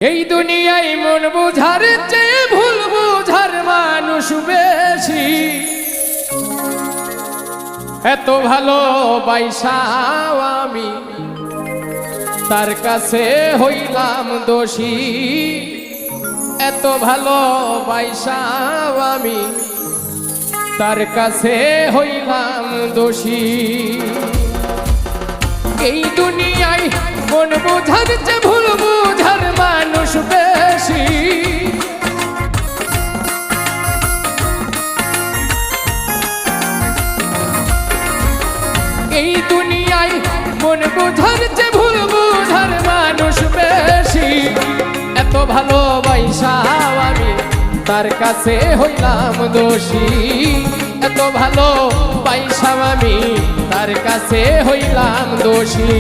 এই দুনিয়ায় মন বুঝার চেয়ে ভুল বুঝার মানুষ বেশি। এত ভালোবাসাও আমি তার কাছে হইলাম দোষী। এত ভালোবাসাও আমি তার কাছে হইলাম দোষী। এই দুনিয়ায় মন বুঝার চেয়ে ভুল বুঝার মানুষ বেশি। এই দুনিয়ায় মন বুঝার চেয়ে ভুল বুঝার মানুষ বেশি। এত ভালোবাসাও আমি তার কাছে হইলাম দোষী। এত ভালোবাসাও আমি তার কাছে হইলাম দোষী।